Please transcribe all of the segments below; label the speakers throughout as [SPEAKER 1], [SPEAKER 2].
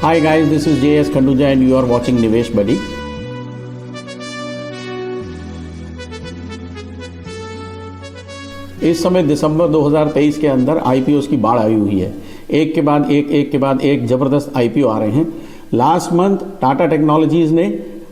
[SPEAKER 1] Hi guys, this is JS Khanduja and you are watching Nivesh Buddy. इस समय दिसंबर 2023 के अंदर आईपीओ की बाढ़ आई हुई है। एक के बाद एक जबरदस्त आईपीओ आ रहे हैं। लास्ट मंथ टाटा टेक्नोलॉजीज ने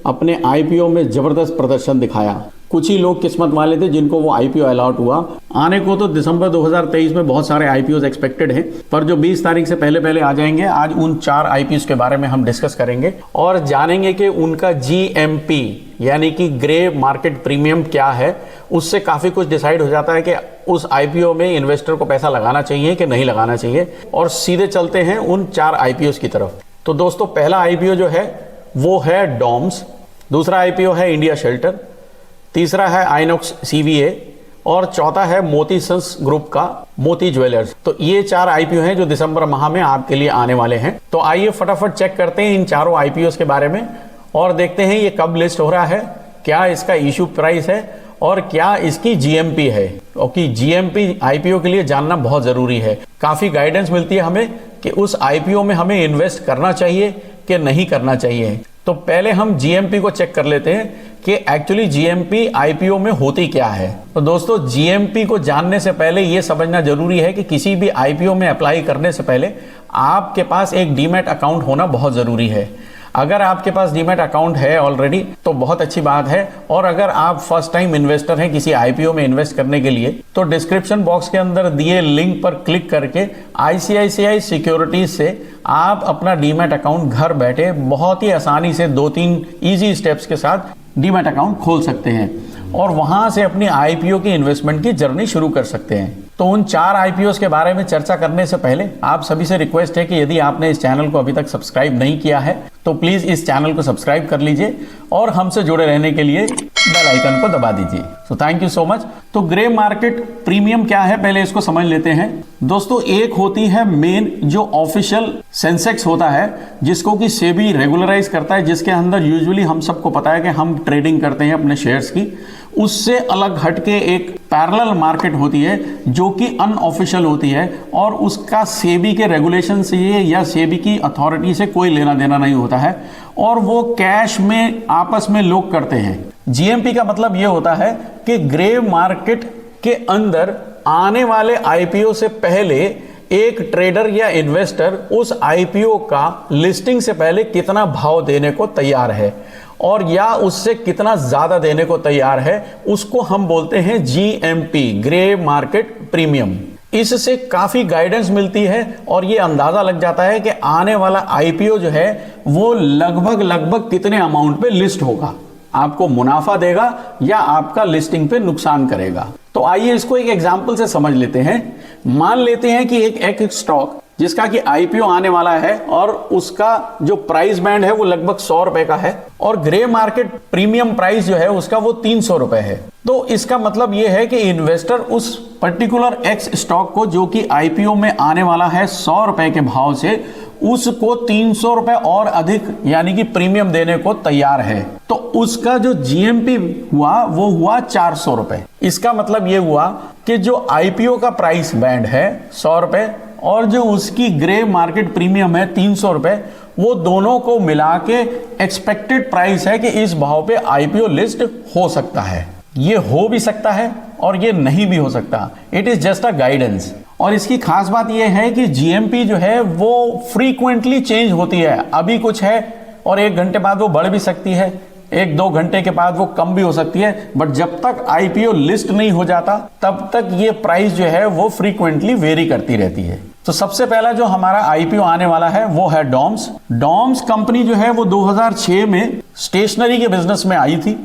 [SPEAKER 1] अपने आईपीओ में जबरदस्त प्रदर्शन दिखाया। कुछ ही लोग किस्मत वाले थे जिनको वो आईपीओ अलॉट हुआ। आने को तो दिसंबर 2023 में बहुत सारे आईपीओ एक्सपेक्टेड हैं, पर जो 20 तारीख से पहले आ जाएंगे, आज उन 4 आईपीओ के बारे में हम डिस्कस करेंगे और जानेंगे कि उनका जीएमपी यानी कि ग्रे मार्केट प्रीमियम क्या है। उससे काफी कुछ डिसाइड हो जाता है कि उस आईपीओ में इन्वेस्टर को पैसा लगाना चाहिए कि नहीं लगाना चाहिए। और सीधे चलते हैं उन 4 आईपीओ की तरफ। तो दोस्तों, पहला आईपीओ जो है वो है डॉम्स, दूसरा आईपीओ है इंडिया शेल्टर, तीसरा है आइनॉक्स सीवीए और चौथा है मोती सन्स ग्रुप का मोती ज्वेलर्स। तो ये 4 आईपीओ हैं जो दिसंबर माह में आपके लिए आने वाले हैं। तो आइए फटाफट चेक करते हैं इन चारों आईपीओ के बारे में और देखते हैं ये कब लिस्ट हो रहा है, क्या इसका इशू प्राइस है और क्या इसकी जीएमपी है। क्योंकि जीएमपी आईपीओ के लिए जानना बहुत जरूरी है। काफी गाइडेंस मिलती है हमें कि उस आईपीओ में हमें इन्वेस्ट करना चाहिए कि नहीं करना चाहिए। तो पहले हम जीएमपी को चेक कर लेते हैं कि एक्चुअली जीएमपी आईपीओ में होती क्या है। तो दोस्तों, जीएमपी को जानने से पहले यह समझना जरूरी है कि किसी भी आईपीओ में अप्लाई करने से पहले आपके पास एक डीमैट अकाउंट होना बहुत जरूरी है। अगर आपके पास डीमैट अकाउंट है ऑलरेडी तो बहुत अच्छी बात है, और अगर आप फर्स्ट टाइम इन्वेस्टर हैं किसी आईपीओ में इन्वेस्ट करने के लिए तो डिस्क्रिप्शन बॉक्स के अंदर दिए लिंक पर क्लिक करके आईसीआईसीआई सिक्योरिटीज से आप अपना डीमैट अकाउंट घर बैठे बहुत ही आसानी से 2-3 इजी स्टेप्स के साथ डीमैट अकाउंट खोल सकते हैं और वहां से अपनी आईपीओ की इन्वेस्टमेंट की जर्नी शुरू कर सकते हैं। तो उन 4 आईपीओ के बारे में चर्चा करने से पहले आप सभी से रिक्वेस्ट है कि यदि आपने इस चैनल को अभी तक सब्सक्राइब नहीं किया है तो प्लीज इस चैनल को सब्सक्राइब कर लीजिए और हमसे जुड़े रहने के लिए बेल आइकन को दबा दीजिए। So thank you so much. तो ग्रे मार्केट प्रीमियम क्या है, पहले इसको समझ लेते हैं। दोस्तों, एक होती है मेन जो ऑफिशियल सेंसेक्स होता है जिसको कि सेबी रेगुलराइज करता है, जिसके अंदर यूजुअली हम सबको पता है कि हम ट्रेडिंग करते हैं अपने शेयर्स की। उससे अलग हटके एक पैरेलल मार्केट होती है जो कि अनऑफिशियल होती है और उसका सेबी के रेगुलेशन से या सेबी की अथॉरिटी से कोई लेना देना नहीं होता है और वो कैश में आपस में लोग करते हैं। जीएमपी का मतलब ये होता है कि ग्रे मार्केट के अंदर आने वाले आईपीओ से पहले एक ट्रेडर या इन्वेस्टर उस आईपीओ का लिस्टिंग से पहले कितना भाव देने को तैयार है और या उससे कितना ज्यादा देने को तैयार है, उसको हम बोलते हैं जीएमपी, ग्रे मार्केट प्रीमियम। इससे काफी गाइडेंस मिलती है और ये अंदाजा लग जाता है कि आने वाला आईपीओ जो है वो लगभग कितने अमाउंट पे लिस्ट होगा, आपको मुनाफा देगा या आपका लिस्टिंग पे नुकसान करेगा। तो आइए इसको एक एग्जांपल से समझ लेते हैं। मान लेते हैं कि एक स्टॉक जिसका कि आईपीओ आने वाला है और उसका जो प्राइस बैंड है वो लगभग 100 रुपए का है और ग्रे मार्केट प्रीमियम प्राइस जो है उसका वो 300 रुपए है। तो इसका मतलब ये है कि इन्वेस्टर उस पर्टिकुलर एक्स स्टॉक को जो कि आईपीओ में आने वाला है 100 रुपए के भाव से, उसको 300 रुपए और अधिक यानी कि प्रीमियम देने को तैयार है। तो उसका जो जीएमपी हुआ वो हुआ 400 रुपए। इसका मतलब ये हुआ कि जो आईपीओ का प्राइस बैंड है 100 रुपए और जो उसकी ग्रे मार्केट प्रीमियम है 300 रुपए, वो दोनों को मिला के एक्सपेक्टेड प्राइस है कि इस भाव पे आईपीओ लिस्ट हो सकता है। ये हो भी सकता है और ये नहीं भी हो सकता। It is just a guidance. और इसकी खास बात यह है कि जीएमपी जो है वो फ्रीक्वेंटली चेंज होती है। अभी कुछ है और 1 घंटे बाद वो बढ़ भी सकती है, 1-2 घंटे के बाद वो कम भी हो सकती है, बट जब तक आईपीओ लिस्ट नहीं हो जाता तब तक ये प्राइस जो है वो फ्रीक्वेंटली वेरी करती रहती है। तो सबसे पहला जो हमारा आईपीओ आने वाला है वो है डॉम्स। डॉम्स कंपनी जो है वो 2006 में स्टेशनरी के बिजनेस में आई थी,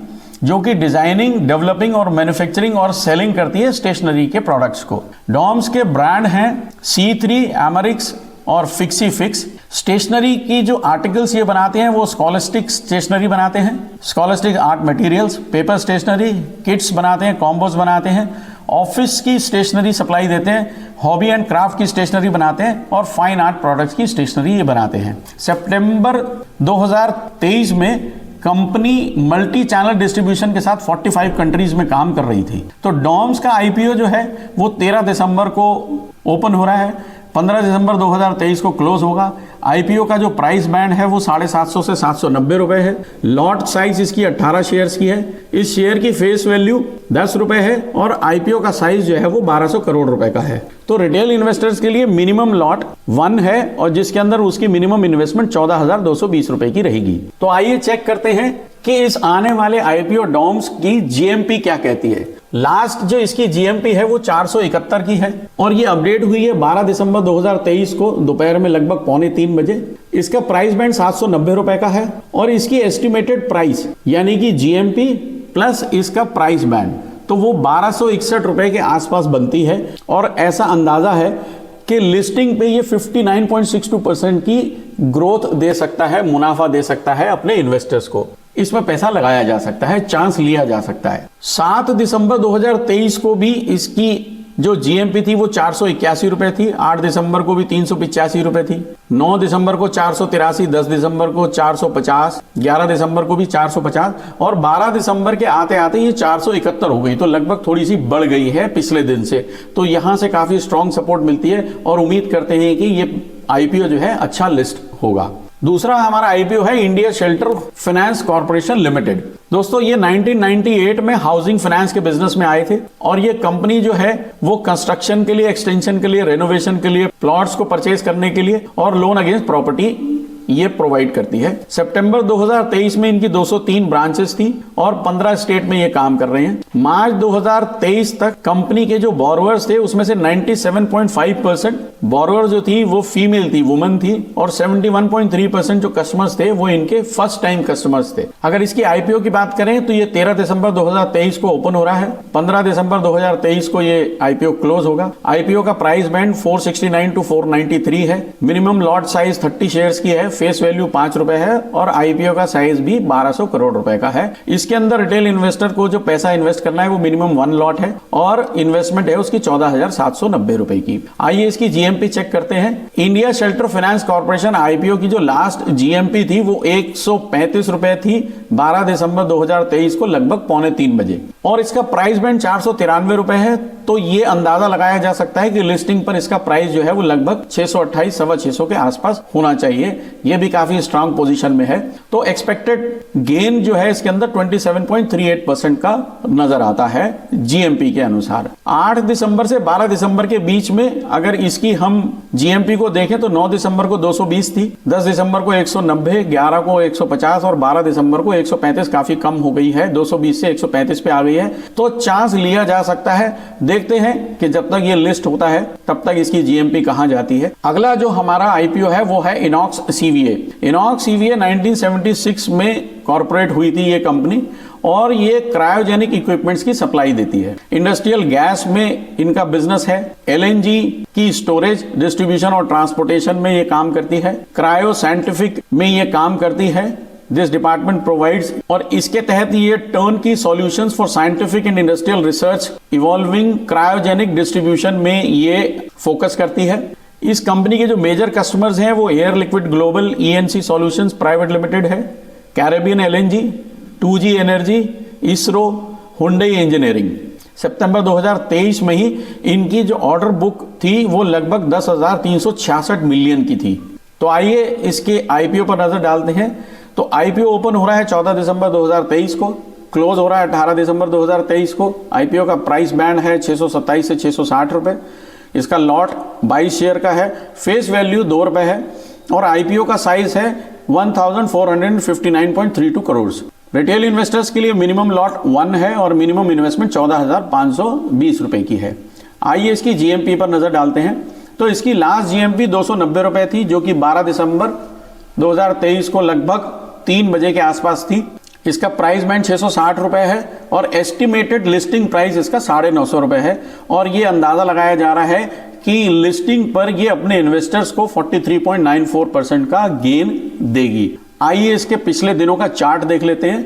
[SPEAKER 1] जो कि डिजाइनिंग, डेवलपिंग और मैन्युफैक्चरिंग और सेलिंग करती है स्टेशनरी के प्रोडक्ट्स को। डॉम्स के ब्रांड हैं C3, एमरिक्स और फिक्सी फिक्स। स्टेशनरी की जो आर्टिकल्स ये बनाते हैं वो स्कॉलस्टिक स्टेशनरी बनाते हैं, Scholastic art materials, paper stationery, kits बनाते हैं, कॉम्बोज बनाते हैं, ऑफिस की स्टेशनरी सप्लाई देते हैं, हॉबी एंड क्राफ्ट की स्टेशनरी बनाते हैं और फाइन आर्ट प्रोडक्ट्स की स्टेशनरी ये बनाते हैं। सितंबर 2023 में कंपनी मल्टी चैनल डिस्ट्रीब्यूशन के साथ 45 कंट्रीज में काम कर रही थी। तो डॉम्स का आईपीओ जो है वो 13 दिसंबर को ओपन हो रहा है, 15 दिसंबर 2023 को क्लोज होगा। आईपीओ का जो प्राइस बैंड है वो 750 से 790 रुपए है। लॉट साइज इसकी 18 शेयर्स की है। इस शेयर की फेस वैल्यू 10 रुपए है और आईपीओ का साइज जो है वो 1200 करोड़ रुपए का है। तो रिटेल इन्वेस्टर्स के लिए मिनिमम लॉट 1 है और जिसके अंदर उसकी मिनिमम इन्वेस्टमेंट 14,220 रुपए की रहेगी। तो आइए चेक करते हैं कि इस आने वाले आईपीओ डॉम्स की जीएमपी क्या कहती है। लास्ट जो इसकी जीएमपी है वो 471 की है और ये अपडेट हुई है 12 दिसंबर 2023 को दोपहर में लगभग 2:45 बजे। इसका प्राइस बैंड 790 रुपए का है और इसकी एस्टिमेटेड प्राइस यानी कि जीएमपी प्लस इसका प्राइस बैंड तो वो 1261 रुपए के आसपास बनती है और ऐसा अंदाजा है कि लिस्टिंग पे ये 59.62% की ग्रोथ दे सकता है, मुनाफा दे सकता है अपने इन्वेस्टर्स को। इसमें पैसा लगाया जा सकता है, चांस लिया जा सकता है। 7 दिसंबर 2023 को भी इसकी जो जीएमपी थी वो 481 रुपए थी। 8 दिसंबर को भी 385 रुपए थी। 9 दिसंबर को 483, 10 दिसंबर को 450, 11 दिसंबर को भी 450 और 12 दिसंबर के आते आते ये 471 हो गई। तो लगभग थोड़ी सी बढ़ गई है पिछले दिन से। तो यहां से काफी स्ट्रॉन्ग सपोर्ट मिलती है और उम्मीद करते हैं कि ये आईपीओ जो है अच्छा लिस्ट होगा। दूसरा हमारा आईपीओ है India shelter finance corporation limited. दोस्तों ये 1998 में हाउसिंग फाइनेंस के बिजनेस में आए थे और ये कंपनी जो है वो कंस्ट्रक्शन के लिए, एक्सटेंशन के लिए, रेनोवेशन के लिए, प्लॉट्स को परचेज करने के लिए और लोन अगेंस्ट प्रॉपर्टी ये प्रोवाइड करती है। सितंबर 2023 में इनकी 203 ब्रांचेस थी और 15 स्टेट में ये काम कर रहे हैं। मार्च 2023 तक कंपनी के जो बोरोवर्स थे उसमें से 97.5% बोरोवर जो थी वो फीमेल थी, वुमन थी और 71.3% जो कस्टमर्स थे वो इनके फर्स्ट टाइम कस्टमर्स थे। अगर इसकी आईपीओ की बात करें तो ये 13 दिसंबर 2023 को ओपन हो रहा है। 15 दिसंबर 2023 को ये आईपीओ क्लोज होगा। आईपीओ का प्राइस बैंड 469 to 493 है। मिनिमम लॉट साइज 30 शेयर्स की है। फेस वैल्यू 5 रुपए है और आईपीओ का साइज भी 1200 करोड़ रुपए का है। इसके अंदर रिटेल इन्वेस्टर को जो पैसा इन्वेस्ट करना है वो मिनिमम 1 लॉट है और इन्वेस्टमेंट है उसकी 14,790 रुपए की। आइए इसकी जीएमपी चेक करते हैं। India shelter finance corporation IPO की जो लास्ट जीएमपी थी वो 135 रुपए थी 12 दिसंबर 2023 को लगभग 2:45 बजे और इसका प्राइस बैंड 493 रुपए है। तो ये अंदाजा लगाया जा सकता है कि लिस्टिंग पर इसका प्राइस जो है वो लगभग 628 सवा 600 के आसपास होना चाहिए। ये भी काफी स्ट्रांग पोजीशन में है। तो एक्सपेक्टेड गेन जो है इसके अंदर 27.38% का नजर आता है जीएमपी के अनुसार। 8 दिसंबर से 12 दिसंबर के बीच में अगर इसकी हम जीएमपी को देखें तो 9 दिसंबर को 220 थी, 10 दिसंबर को 190, 11 को 150 और 12 दिसंबर को 135, काफी कम हो गई है, 220 से 135 पे आ गई है। तो चांस लिया जा सकता है। देखते हैं कि जब तक ये लिस्ट होता है तब तक इसकी जीएमपी कहां जाती है। अगला जो हमारा आईपीओ है वो है इनॉक्स सीवीए। इनॉक्स सीवीए 1976 में कॉर्पोरेट हुई थी ये कंपनी और ये क्रायोजेनिक इक्विपमेंट्स की सप्लाई देती है। इंडस्ट्रियल गैस में इनका बिजनेस है। एलएनजी की स्टोरेज, डिस्ट्रीब्यूशन और ट्रांसपोर्टेशन में ये काम करती है। क्रायो साइंटिफिक में ये काम करती है। दिस डिपार्टमेंट प्रोवाइड्स और इसके तहत ये टर्न की solutions for scientific and industrial research evolving cryogenic distribution में ये फोकस करती है। इस कंपनी के जो मेजर कस्टमर्स हैं वो Air Liquide global ENC solutions private limited है, Caribbean LNG, 2G energy, ISRO, Hyundai engineering. सितंबर 2023 में ही इनकी जो ऑर्डर बुक थी वो लगभग 10,366 मिलियन की थी। तो आइए इसके आईपीओ पर नजर डालते हैं। तो आईपीओ ओपन हो रहा है 14 दिसंबर 2023 को, क्लोज हो रहा है 18 दिसंबर 2023 को। आईपीओ का प्राइस बैंड है 627 से 660 रुपए। इसका लॉट 22 शेयर का है। फेस वैल्यू 2 रुपए है और आईपीओ का साइज है 1459.32 करोड़। रिटेल इन्वेस्टर्स के लिए मिनिमम लॉट 1 है और मिनिमम इन्वेस्टमेंट 14,520 रुपए की है। आइए इसकी जीएमपी पर नजर डालते हैं। तो इसकी लास्ट जीएमपी 290 रुपए थी जो कि 12 दिसंबर 2023 को लगभग 3 बजे के आसपास थी। इसका प्राइस बैंड 660 रुपए है और एस्टिमेटेड लिस्टिंग प्राइस इसका 950 रुपए है और ये अंदाजा लगाया जा रहा है कि लिस्टिंग पर ये अपने इन्वेस्टर्स को 43.94% का गेन देगी। आइए इसके पिछले दिनों का चार्ट देख लेते हैं।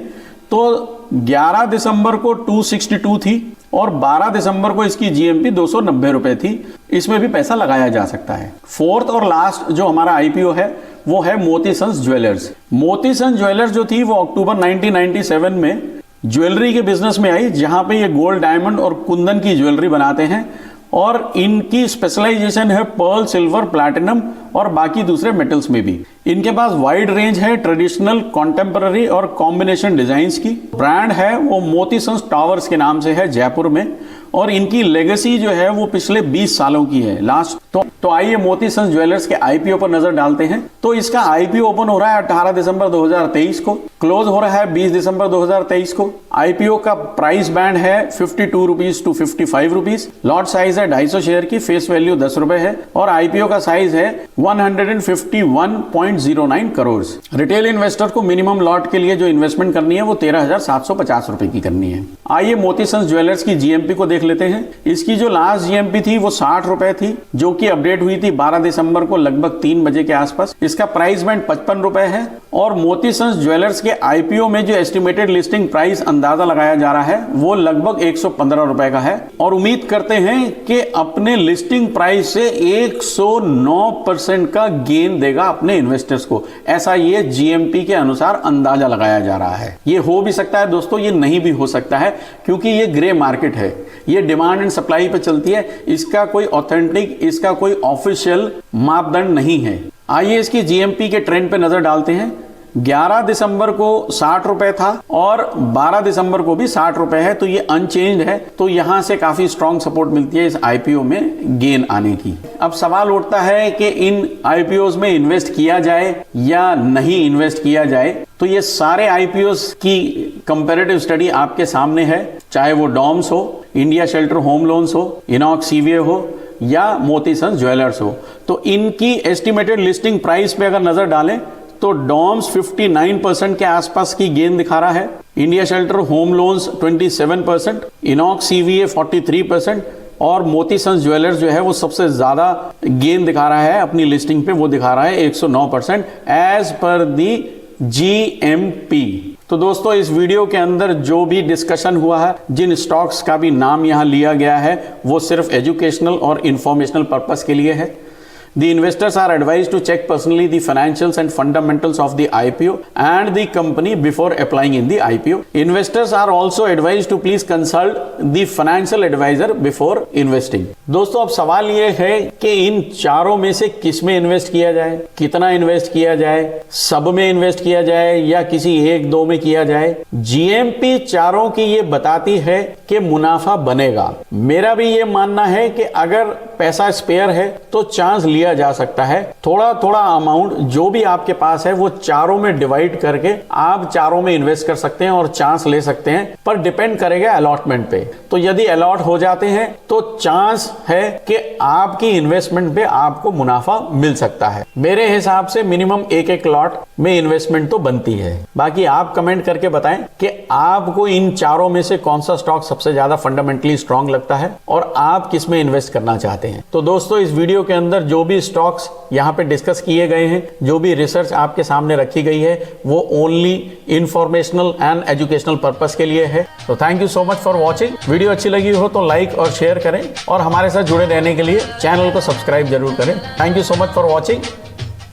[SPEAKER 1] तो 11 दिसंबर को 262 थी और 12 दिसंबर को इसकी जीएमपी 290 रुपए थी। इसमें भी पैसा लगाया जा सकता है। फोर्थ और लास्ट जो हमारा आईपीओ है वो है मोती सन्स ज्वेलर्स। मोती सन्स ज्वेलर्स जो थी वो अक्टूबर 1997 में ज्वेलरी के बिजनेस में आई, जहां पे ये गोल्ड, डायमंड और कुंदन की ज्वेलरी बनाते हैं और इनकी स्पेशलाइजेशन है पर्ल, सिल्वर, प्लैटिनम और बाकी दूसरे मेटल्स में भी। इनके पास वाइड रेंज है ट्रेडिशनल, कॉन्टेम्पररी और कॉम्बिनेशन डिजाइन्स की। ब्रांड है वो मोती सन्स टावर्स के नाम से है जयपुर में, और इनकी लेगेसी जो है वो पिछले 20 सालों की है लास्ट। तो आइए मोती सन्स ज्वेलर्स के आईपीओ पर नजर डालते हैं। तो इसका आईपीओ ओपन हो रहा है 18 दिसंबर 2023 को, क्लोज हो रहा है 20 दिसंबर 2023 को। आईपीओ का प्राइस बैंड है 52 rupees to 55 rupees. Lot size है 250 शेयर की, फेस वैल्यू 10 रुपए है, और आईपीओ का साइज है 151.09 करोड़। रिटेल इन्वेस्टर को मिनिमम लॉट के लिए जो इन्वेस्टमेंट करनी है वो 13,750 रुपए की करनी है। आइए मोती सन्स ज्वेलर्स की जीएमपी को देख लेते हैं। इसकी जो लास्ट जीएमपी थी वो 60 रुपए थी, जो कि अपडेट हुई थी 12 दिसंबर को लगभग 3 बजे के आसपास। इसका प्राइस बैंड 55 रुपए है, और मोती सन्स ज्वेलर्स के आईपीओ में जो एस्टिमेटेड लिस्टिंग प्राइस अंदाजा लगाया जा रहा है वो लगभग 115 रुपए का है, और उम्मीद करते हैं कि अपने लिस्टिंग प्राइस से 109% का गेन देगा अपने इन्वेस्टर्स को। ऐसा ये जीएमपी के अनुसार अंदाजा लगाया जा रहा है। ये हो भी सकता है दोस्तों, ये नहीं भी हो सकता है, क्योंकि ये ग्रे मार्केट है, ये डिमांड एंड सप्लाई पे चलती है। इसका कोई ऑथेंटिक, इसका कोई ऑफिशियल मापदंड नहीं है। आइए इसकी जीएमपी के ट्रेंड पे नजर डालते हैं। 11 दिसंबर को 60 रुपए था और 12 दिसंबर को भी 60 रुपए है, तो ये अनचेंज है। तो यहां से काफी स्ट्रॉन्ग सपोर्ट मिलती है इस आईपीओ में गेन आने की। अब सवाल उठता है कि इन आईपीओ में इन्वेस्ट किया जाए या नहीं इन्वेस्ट किया जाए। तो ये सारे आईपीओ की कंपैरेटिव स्टडी आपके सामने है, चाहे वो डॉम्स हो, इंडिया शेल्टर होम लोन्स हो, इनॉक्स सीवीए हो या मोती सन्स ज्वेलर्स हो। तो इनकी एस्टिमेटेड लिस्टिंग प्राइस पे अगर नजर डालें तो डॉम्स 59% के आसपास की गेन दिखा रहा है, India shelter home loans 27%, Inox CVA 43%, और मोती सन्स ज्वेलर्स जो है वो सबसे ज्यादा गेन दिखा रहा है अपनी लिस्टिंग पे, वो दिखा रहा है 109% एज पर दी जीएमपी। तो दोस्तों इस वीडियो के अंदर जो भी डिस्कशन हुआ है, जिन स्टॉक्स का भी नाम यहां लिया गया है, वो सिर्फ एजुकेशनल और इंफॉर्मेशनल पर्पस के लिए है। The investors are advised to check personally the financials and fundamentals of the IPO and the company before applying in the IPO. Investors are also advised to please consult the financial advisor before investing. दोस्तों अब सवाल ये है कि इन चारों में से किस में इन्वेस्ट किया जाए, कितना इन्वेस्ट किया जाए, सब में इन्वेस्ट किया जाए या किसी एक दो में किया जाए। जीएमपी चारों की ये बताती है कि मुनाफा बनेगा। मेरा भी ये मानना है कि अगर पैसा स्पेयर है तो चांस लिया जा सकता है। थोड़ा थोड़ा अमाउंट जो भी आपके पास है वो चारों में डिवाइड करके आप चारों में इन्वेस्ट कर सकते हैं और चांस ले सकते हैं, पर डिपेंड करेगा अलॉटमेंट पे। तो यदि अलॉट हो जाते हैं तो चांस है कि आपकी इन्वेस्टमेंट पे आपको मुनाफा मिल सकता है। मेरे हिसाब से मिनिमम एक एक लॉट में इन्वेस्टमेंट तो बनती है। बाकी आप कमेंट करके बताएं कि आपको इन चारों में से कौन सा स्टॉक सबसे ज्यादा फंडामेंटली स्ट्रांग लगता है और आप किस में इन्वेस्ट करना चाहते हैं। तो दोस्तों इस वीडियो के अंदर जो भी स्टॉक्स यहां पे डिस्कस किए गए हैं, जो भी रिसर्च आपके सामने रखी गई है, वो only informational and educational purpose के लिए है। तो thank you so much for watching. Video अच्छी लगी हो तो लाइक और शेयर करें, और हमारे साथ जुड़े रहने के लिए चैनल को सब्सक्राइब जरूर करें। Thank you so much for watching.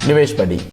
[SPEAKER 1] निवेश बडी।